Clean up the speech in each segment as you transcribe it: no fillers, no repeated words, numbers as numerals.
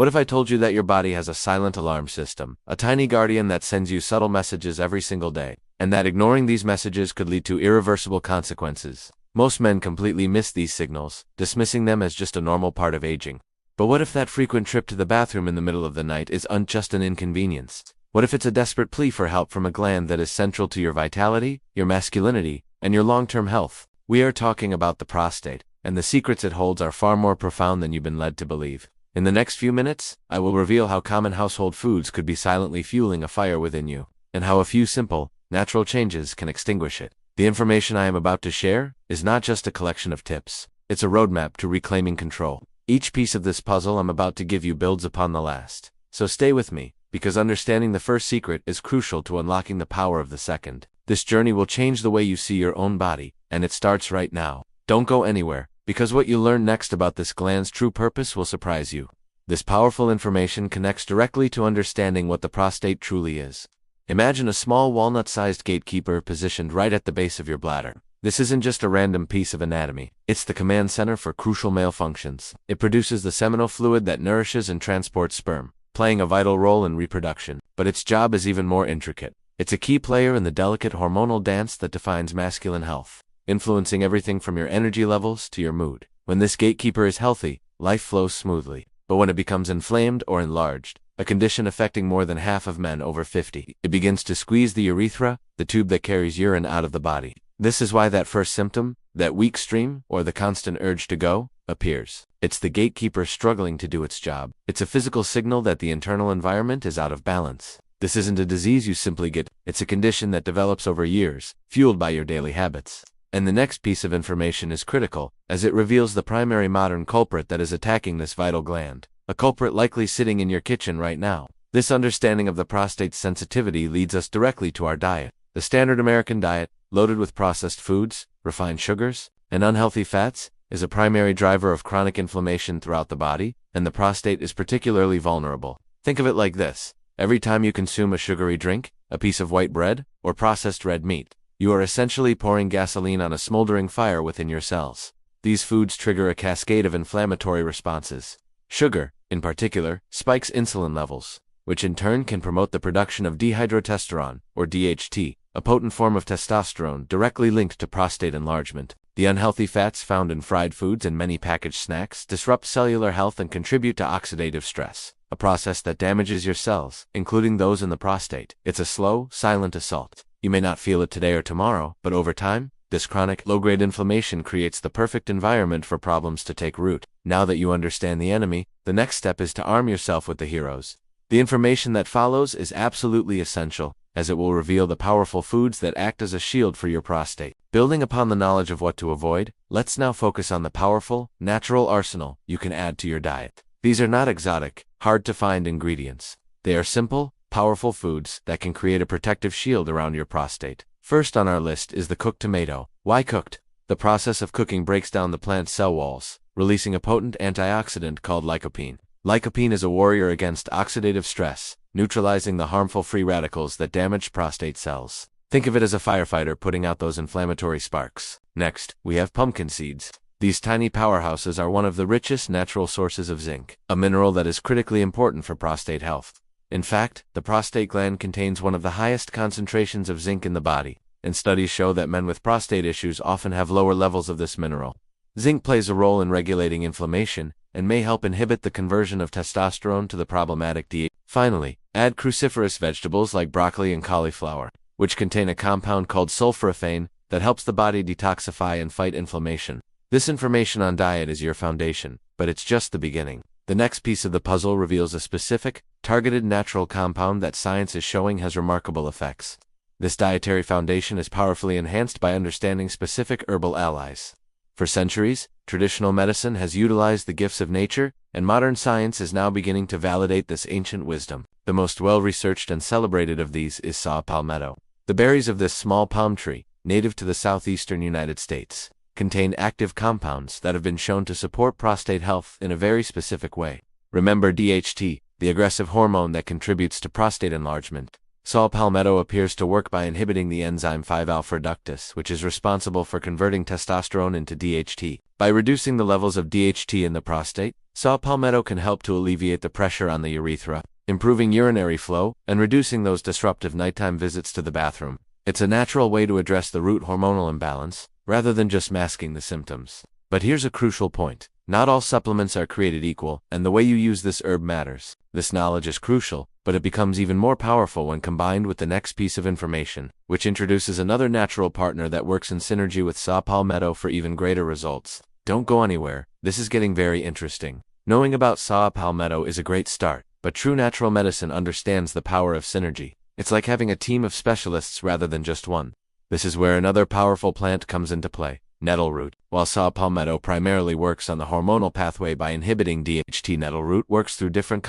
What if I told you that your body has a silent alarm system, a tiny guardian that sends you subtle messages every single day, and that ignoring these messages could lead to irreversible consequences? Most men completely miss these signals, dismissing them as just a normal part of aging. But what if that frequent trip to the bathroom in the middle of the night is just an inconvenience? What if it's a desperate plea for help from a gland that is central to your vitality, your masculinity, and your long-term health? We are talking about the prostate, and the secrets it holds are far more profound than you've been led to believe. In the next few minutes, I will reveal how common household foods could be silently fueling a fire within you, and how a few simple, natural changes can extinguish it. The information I am about to share is not just a collection of tips. It's a roadmap to reclaiming control. Each piece of this puzzle I'm about to give you builds upon the last. So stay with me, because understanding the first secret is crucial to unlocking the power of the second. This journey will change the way you see your own body, and it starts right now. Don't go anywhere, because what you learn next about this gland's true purpose will surprise you. This powerful information connects directly to understanding what the prostate truly is. Imagine a small walnut-sized gatekeeper positioned right at the base of your bladder. This isn't just a random piece of anatomy. It's the command center for crucial male functions. It produces the seminal fluid that nourishes and transports sperm, playing a vital role in reproduction. But its job is even more intricate. It's a key player in the delicate hormonal dance that defines masculine health, influencing everything from your energy levels to your mood. When this gatekeeper is healthy, life flows smoothly. But when it becomes inflamed or enlarged, a condition affecting more than half of men over 50, it begins to squeeze the urethra, the tube that carries urine out of the body. This is why that first symptom, that weak stream, or the constant urge to go, appears. It's the gatekeeper struggling to do its job. It's a physical signal that the internal environment is out of balance. This isn't a disease you simply get, it's a condition that develops over years, fueled by your daily habits. And the next piece of information is critical, as it reveals the primary modern culprit that is attacking this vital gland. A culprit likely sitting in your kitchen right now. This understanding of the prostate's sensitivity leads us directly to our diet. The standard American diet, loaded with processed foods, refined sugars, and unhealthy fats, is a primary driver of chronic inflammation throughout the body, and the prostate is particularly vulnerable. Think of it like this. Every time you consume a sugary drink, a piece of white bread, or processed red meat, you are essentially pouring gasoline on a smoldering fire within your cells. These foods trigger a cascade of inflammatory responses. Sugar, in particular, spikes insulin levels, which in turn can promote the production of dihydrotestosterone, or DHT, a potent form of testosterone directly linked to prostate enlargement. The unhealthy fats found in fried foods and many packaged snacks disrupt cellular health and contribute to oxidative stress, a process that damages your cells, including those in the prostate. It's a slow, silent assault. You may not feel it today or tomorrow, but over time, this chronic, low-grade inflammation creates the perfect environment for problems to take root. Now that you understand the enemy, the next step is to arm yourself with the heroes. The information that follows is absolutely essential, as it will reveal the powerful foods that act as a shield for your prostate. Building upon the knowledge of what to avoid, let's now focus on the powerful, natural arsenal you can add to your diet. These are not exotic, hard-to-find ingredients. They are simple, powerful foods that can create a protective shield around your prostate. First on our list is the cooked tomato. Why cooked? The process of cooking breaks down the plant's cell walls, releasing a potent antioxidant called lycopene. Lycopene is a warrior against oxidative stress, neutralizing the harmful free radicals that damage prostate cells. Think of it as a firefighter putting out those inflammatory sparks. Next, we have pumpkin seeds. These tiny powerhouses are one of the richest natural sources of zinc, a mineral that is critically important for prostate health. In fact, the prostate gland contains one of the highest concentrations of zinc in the body, and studies show that men with prostate issues often have lower levels of this mineral. Zinc plays a role in regulating inflammation, and may help inhibit the conversion of testosterone to the problematic DHT. Finally, add cruciferous vegetables like broccoli and cauliflower, which contain a compound called sulforaphane that helps the body detoxify and fight inflammation. This information on diet is your foundation, but it's just the beginning. The next piece of the puzzle reveals a specific, targeted natural compound that science is showing has remarkable effects. This dietary foundation is powerfully enhanced by understanding specific herbal allies. For centuries, traditional medicine has utilized the gifts of nature, and modern science is now beginning to validate this ancient wisdom. The most well-researched and celebrated of these is Saw Palmetto. The berries of this small palm tree, native to the southeastern United States, contain active compounds that have been shown to support prostate health in a very specific way. Remember DHT, the aggressive hormone that contributes to prostate enlargement. Saw Palmetto appears to work by inhibiting the enzyme 5-alpha-reductase, which is responsible for converting testosterone into DHT. By reducing the levels of DHT in the prostate, Saw Palmetto can help to alleviate the pressure on the urethra, improving urinary flow and reducing those disruptive nighttime visits to the bathroom. It's a natural way to address the root hormonal imbalance, rather than just masking the symptoms. But here's a crucial point. Not all supplements are created equal, and the way you use this herb matters. This knowledge is crucial, but it becomes even more powerful when combined with the next piece of information, which introduces another natural partner that works in synergy with Saw Palmetto for even greater results. Don't go anywhere, this is getting very interesting. Knowing about Saw Palmetto is a great start, but true natural medicine understands the power of synergy. It's like having a team of specialists rather than just one. This is where another powerful plant comes into play. Nettle root. While Saw Palmetto primarily works on the hormonal pathway by inhibiting DHT, nettle root works through different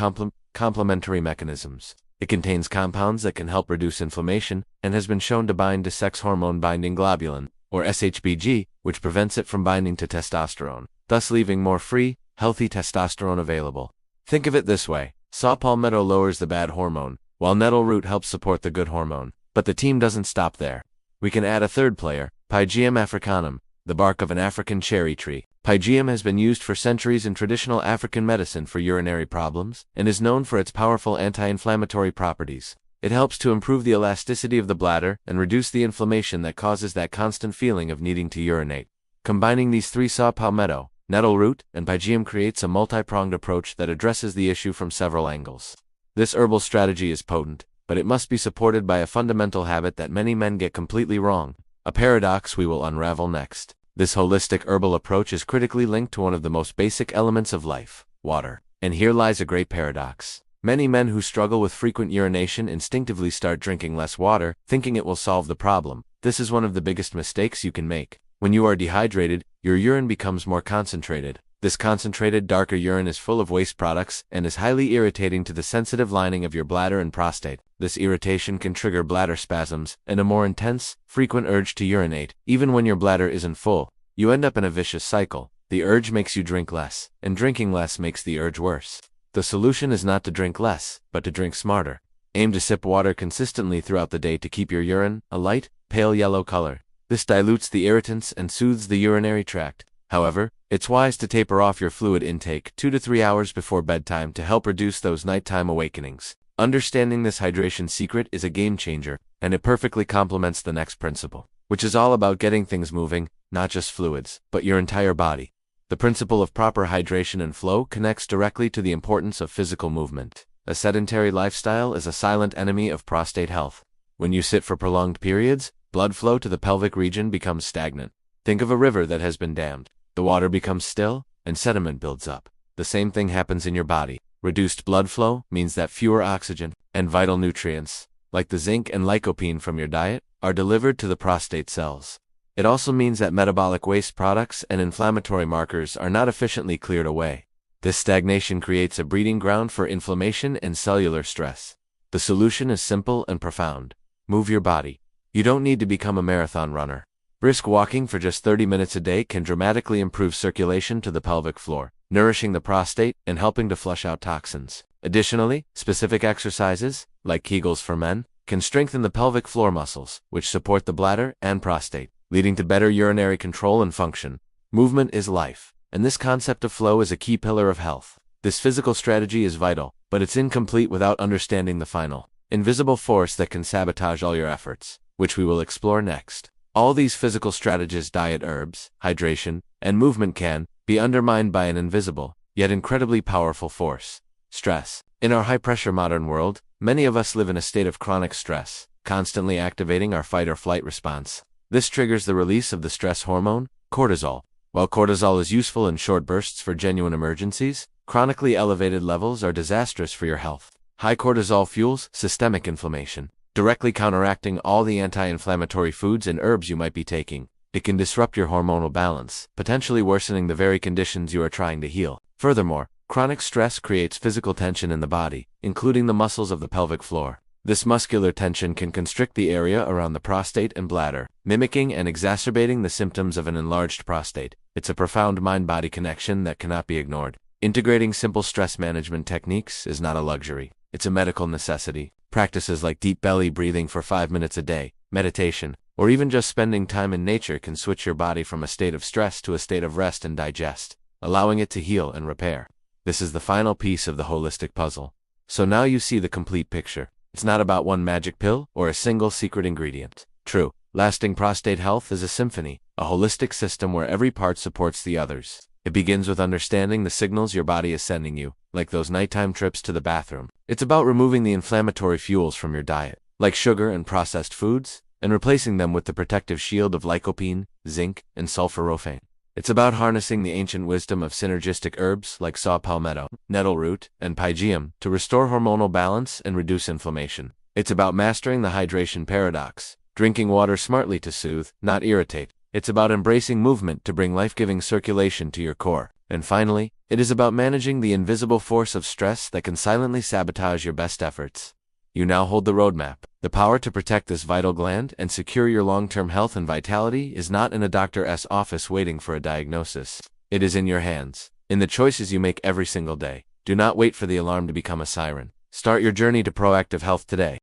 complementary mechanisms. It contains compounds that can help reduce inflammation and has been shown to bind to sex hormone binding globulin, or SHBG, which prevents it from binding to testosterone, thus leaving more free, healthy testosterone available. Think of it this way. Saw Palmetto lowers the bad hormone, while nettle root helps support the good hormone. But the team doesn't stop there. We can add a third player, Pygeum africanum, the bark of an African cherry tree. Pygeum has been used for centuries in traditional African medicine for urinary problems, and is known for its powerful anti-inflammatory properties. It helps to improve the elasticity of the bladder and reduce the inflammation that causes that constant feeling of needing to urinate. Combining these three, Saw Palmetto, nettle root, and Pygeum, creates a multi-pronged approach that addresses the issue from several angles. This herbal strategy is potent, but it must be supported by a fundamental habit that many men get completely wrong, a paradox we will unravel next. This holistic herbal approach is critically linked to one of the most basic elements of life, water. And here lies a great paradox. Many men who struggle with frequent urination instinctively start drinking less water, thinking it will solve the problem. This is one of the biggest mistakes you can make. When you are dehydrated, your urine becomes more concentrated. This concentrated, darker urine is full of waste products and is highly irritating to the sensitive lining of your bladder and prostate. This irritation can trigger bladder spasms and a more intense, frequent urge to urinate. Even when your bladder isn't full, you end up in a vicious cycle. The urge makes you drink less, and drinking less makes the urge worse. The solution is not to drink less, but to drink smarter. Aim to sip water consistently throughout the day to keep your urine a light, pale yellow color. This dilutes the irritants and soothes the urinary tract. However, it's wise to taper off your fluid intake 2 to 3 hours before bedtime to help reduce those nighttime awakenings. Understanding this hydration secret is a game changer, and it perfectly complements the next principle, which is all about getting things moving, not just fluids, but your entire body. The principle of proper hydration and flow connects directly to the importance of physical movement. A sedentary lifestyle is a silent enemy of prostate health. When you sit for prolonged periods, blood flow to the pelvic region becomes stagnant. Think of a river that has been dammed. The water becomes still, and sediment builds up. The same thing happens in your body. Reduced blood flow means that fewer oxygen and vital nutrients, like the zinc and lycopene from your diet, are delivered to the prostate cells. It also means that metabolic waste products and inflammatory markers are not efficiently cleared away. This stagnation creates a breeding ground for inflammation and cellular stress. The solution is simple and profound. Move your body. You don't need to become a marathon runner. Brisk walking for just 30 minutes a day can dramatically improve circulation to the pelvic floor, nourishing the prostate and helping to flush out toxins. Additionally, specific exercises, like Kegels for men, can strengthen the pelvic floor muscles, which support the bladder and prostate, leading to better urinary control and function. Movement is life, and this concept of flow is a key pillar of health. This physical strategy is vital, but it's incomplete without understanding the final, invisible force that can sabotage all your efforts, which we will explore next. All these physical strategies, diet, herbs, hydration, and movement, can be undermined by an invisible, yet incredibly powerful force: stress. In our high-pressure modern world, many of us live in a state of chronic stress, constantly activating our fight-or-flight response. This triggers the release of the stress hormone, cortisol. While cortisol is useful in short bursts for genuine emergencies, chronically elevated levels are disastrous for your health. High cortisol fuels systemic inflammation, directly counteracting all the anti-inflammatory foods and herbs you might be taking. It can disrupt your hormonal balance, potentially worsening the very conditions you are trying to heal. Furthermore, chronic stress creates physical tension in the body, including the muscles of the pelvic floor. This muscular tension can constrict the area around the prostate and bladder, mimicking and exacerbating the symptoms of an enlarged prostate. It's a profound mind-body connection that cannot be ignored. Integrating simple stress management techniques is not a luxury, it's a medical necessity. Practices like deep belly breathing for 5 minutes a day, meditation, or even just spending time in nature can switch your body from a state of stress to a state of rest and digest, allowing it to heal and repair. This is the final piece of the holistic puzzle. So now you see the complete picture. It's not about one magic pill or a single secret ingredient. True, lasting prostate health is a symphony, a holistic system where every part supports the others. It begins with understanding the signals your body is sending you, like those nighttime trips to the bathroom. It's about removing the inflammatory fuels from your diet, like sugar and processed foods, and replacing them with the protective shield of lycopene, zinc, and sulforaphane. It's about harnessing the ancient wisdom of synergistic herbs like Saw Palmetto, nettle root, and pygeum to restore hormonal balance and reduce inflammation. It's about mastering the hydration paradox, drinking water smartly to soothe, not irritate. It's about embracing movement to bring life-giving circulation to your core. And finally, it is about managing the invisible force of stress that can silently sabotage your best efforts. You now hold the roadmap. The power to protect this vital gland and secure your long-term health and vitality is not in a doctor's office waiting for a diagnosis. It is in your hands, in the choices you make every single day. Do not wait for the alarm to become a siren. Start your journey to proactive health today.